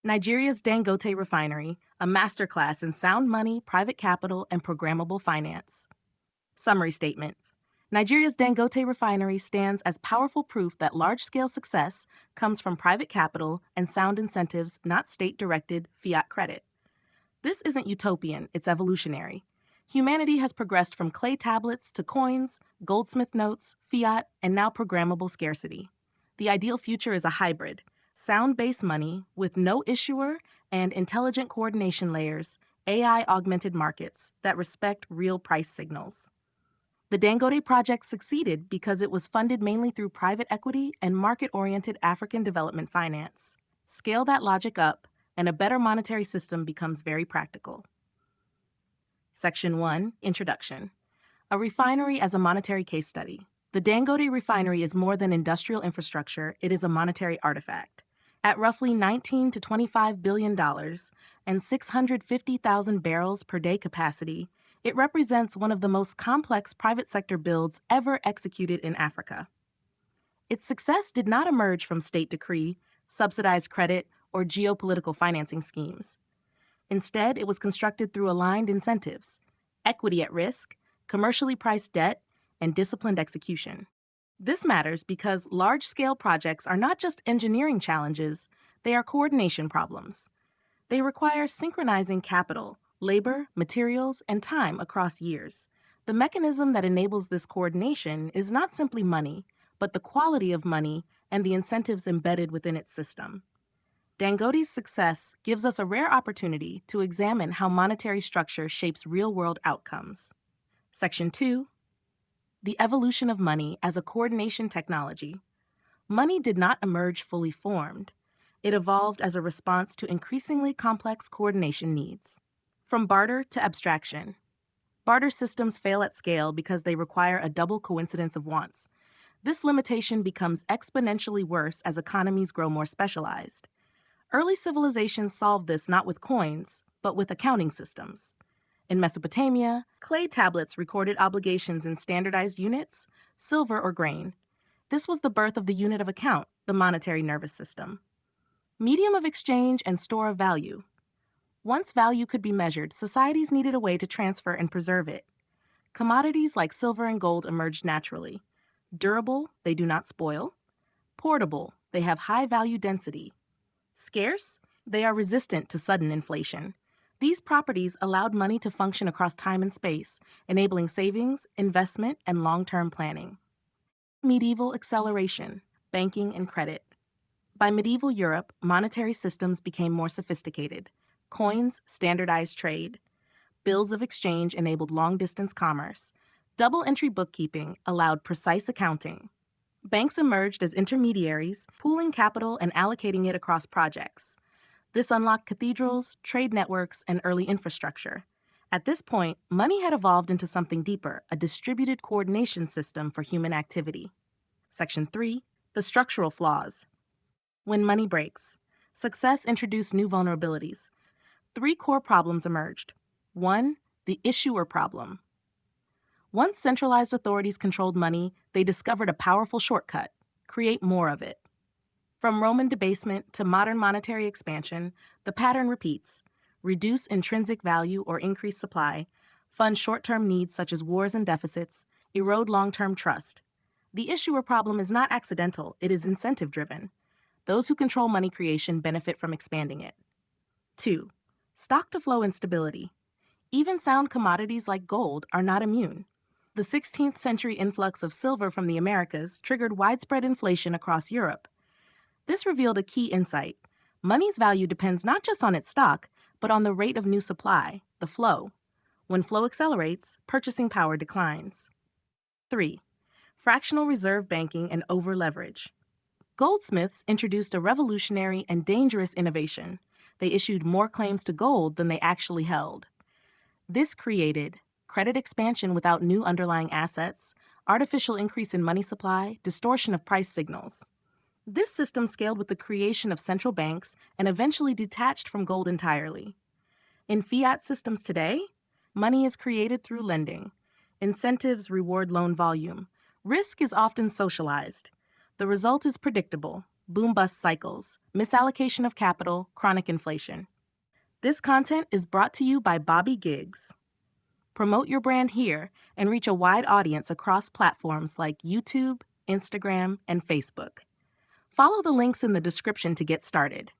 Nigeria's Dangote Refinery, a masterclass in sound money, private capital, and programmable finance. Summary statement. Nigeria's Dangote Refinery stands as powerful proof that large-scale success comes from private capital and sound incentives, not state-directed fiat credit. This isn't utopian, it's evolutionary. Humanity has progressed from clay tablets to coins, goldsmith notes, fiat, and now programmable scarcity. The ideal future is a hybrid, sound-based money with no issuer and intelligent coordination layers, AI-augmented markets that respect real price signals. The Dangote project succeeded because it was funded mainly through private equity and market-oriented African development finance. Scale that logic up, and a better monetary system becomes very practical. Section 1, Introduction. A refinery as a monetary case study. The Dangote Refinery is more than industrial infrastructure, it is a monetary artifact. At roughly $19 to $25 billion and 650,000 barrels per day capacity, it represents one of the most complex private sector builds ever executed in Africa. Its success did not emerge from state decree, subsidized credit, or geopolitical financing schemes. Instead, it was constructed through aligned incentives, equity at risk, commercially priced debt, and disciplined execution. This matters because large-scale projects are not just engineering challenges, they are coordination problems. They require synchronizing capital, labor, materials, and time across years. The mechanism that enables this coordination is not simply money, but the quality of money and the incentives embedded within its system. Dangote's success gives us a rare opportunity to examine how monetary structure shapes real-world outcomes. Section 2. The evolution of money as a coordination technology. Money did not emerge fully formed. It evolved as a response to increasingly complex coordination needs. From barter to abstraction. Barter systems fail at scale because they require a double coincidence of wants. This limitation becomes exponentially worse as economies grow more specialized. Early civilizations solved this not with coins, but with accounting systems. In Mesopotamia, clay tablets recorded obligations in standardized units, silver or grain. This was the birth of the unit of account, the monetary nervous system. Medium of exchange and store of value. Once value could be measured, societies needed a way to transfer and preserve it. Commodities like silver and gold emerged naturally. Durable, they do not spoil. Portable, they have high value density. Scarce, they are resistant to sudden inflation. These properties allowed money to function across time and space, enabling savings, investment, and long-term planning. Medieval acceleration, banking and credit. By medieval Europe, monetary systems became more sophisticated. Coins standardized trade. Bills of exchange enabled long-distance commerce. Double-entry bookkeeping allowed precise accounting. Banks emerged as intermediaries, pooling capital and allocating it across projects. This unlocked cathedrals, trade networks, and early infrastructure. At this point, money had evolved into something deeper, a distributed coordination system for human activity. Section 3. The structural flaws. When money breaks, success introduced new vulnerabilities. 3 core problems emerged. 1. The issuer problem. Once centralized authorities controlled money, they discovered a powerful shortcut: create more of it. From Roman debasement to modern monetary expansion, the pattern repeats. Reduce intrinsic value or increase supply, fund short-term needs such as wars and deficits, erode long-term trust. The issuer problem is not accidental, it is incentive-driven. Those who control money creation benefit from expanding it. 2. Stock-to-flow instability. Even sound commodities like gold are not immune. The 16th century influx of silver from the Americas triggered widespread inflation across Europe. This revealed a key insight. Money's value depends not just on its stock, but on the rate of new supply, the flow. When flow accelerates, purchasing power declines. 3. Fractional reserve banking and over-leverage. Goldsmiths introduced a revolutionary and dangerous innovation. They issued more claims to gold than they actually held. This created credit expansion without new underlying assets, artificial increase in money supply, distortion of price signals. This system scaled with the creation of central banks and eventually detached from gold entirely. In fiat systems today, money is created through lending. Incentives reward loan volume. Risk is often socialized. The result is predictable: boom-bust cycles, misallocation of capital, chronic inflation. This content is brought to you by Bobby Giggs. Promote your brand here and reach a wide audience across platforms like YouTube, Instagram, and Facebook. Follow the links in the description to get started.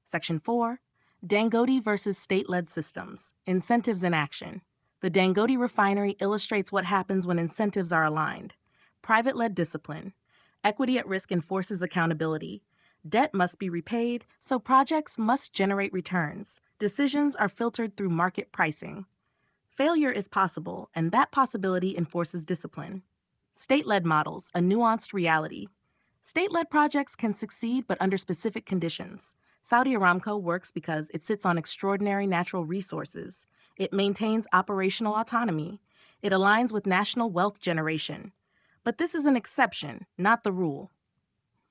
Section 4. Dangote versus state-led systems, incentives in action. The Dangote Refinery illustrates what happens when incentives are aligned. Private-led discipline. Equity at risk enforces accountability. Debt must be repaid, so projects must generate returns. Decisions are filtered through market pricing. Failure is possible, and that possibility enforces discipline. State-led models, a nuanced reality. State-led projects can succeed, but under specific conditions. Saudi Aramco works because it sits on extraordinary natural resources. It maintains operational autonomy. It aligns with national wealth generation. But this is an exception, not the rule.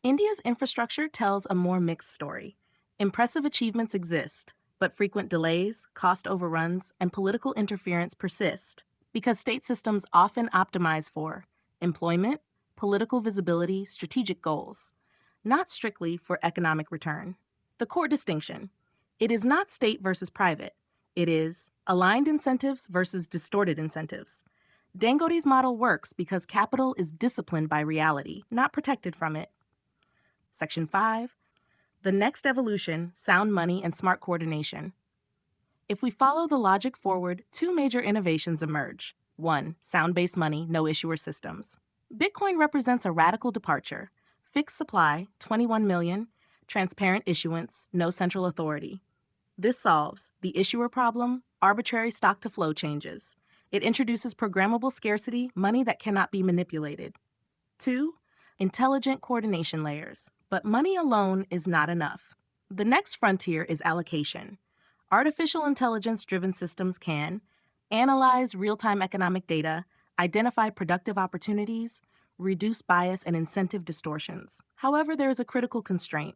India's infrastructure tells a more mixed story. Impressive achievements exist, but frequent delays, cost overruns, and political interference persist because state systems often optimize for employment, political visibility, strategic goals, not strictly for economic return. The core distinction: it is not state versus private. It is aligned incentives versus distorted incentives. Dangote's model works because capital is disciplined by reality, not protected from it. Section 5. The next evolution, sound money and smart coordination. If we follow the logic forward, two major innovations emerge. 1. Sound-based money, no issuer systems. Bitcoin represents a radical departure. Fixed supply, 21 million. Transparent issuance, no central authority. This solves the issuer problem, arbitrary stock-to-flow changes. It introduces programmable scarcity, money that cannot be manipulated. 2. Intelligent coordination layers. But money alone is not enough. The next frontier is allocation. Artificial intelligence-driven systems can analyze real-time economic data, identify productive opportunities, reduce bias and incentive distortions. However, there is a critical constraint.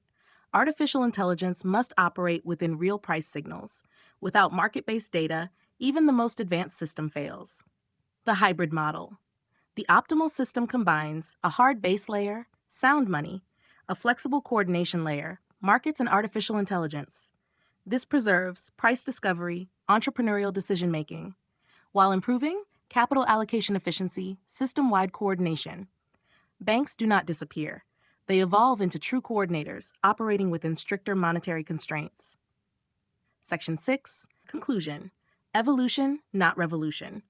Artificial intelligence must operate within real price signals. Without market-based data, even the most advanced system fails. The hybrid model. The optimal system combines a hard base layer, sound money, a flexible coordination layer, markets, and artificial intelligence. This preserves price discovery, entrepreneurial decision-making, while improving capital allocation efficiency, system-wide coordination. Banks do not disappear. They evolve into true coordinators, operating within stricter monetary constraints. Section 6. Conclusion. Evolution, not revolution.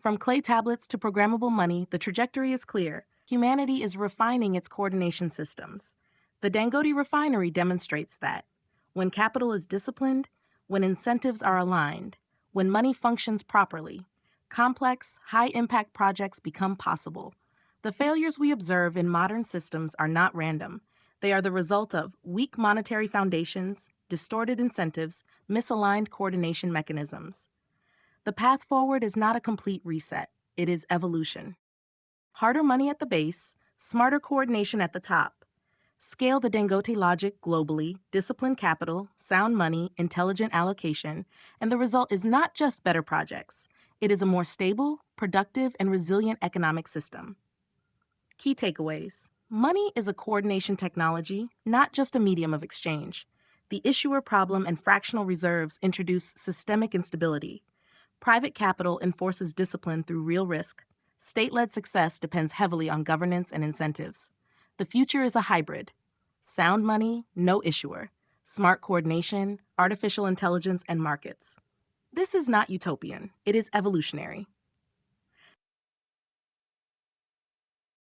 From clay tablets to programmable money, the trajectory is clear. Humanity is refining its coordination systems. The Dangote Refinery demonstrates that when capital is disciplined, when incentives are aligned, when money functions properly, complex, high-impact projects become possible. The failures we observe in modern systems are not random. They are the result of weak monetary foundations, distorted incentives, misaligned coordination mechanisms. The path forward is not a complete reset. It is evolution. Harder money at the base, smarter coordination at the top. Scale the Dangote logic globally, discipline capital, sound money, intelligent allocation, and the result is not just better projects. It is a more stable, productive, and resilient economic system. Key takeaways. Money is a coordination technology, not just a medium of exchange. The issuer problem and fractional reserves introduce systemic instability. Private capital enforces discipline through real risk. State-led success depends heavily on governance and incentives. The future is a hybrid. Sound money, no issuer. Smart coordination, artificial intelligence, and markets. This is not utopian. It is evolutionary.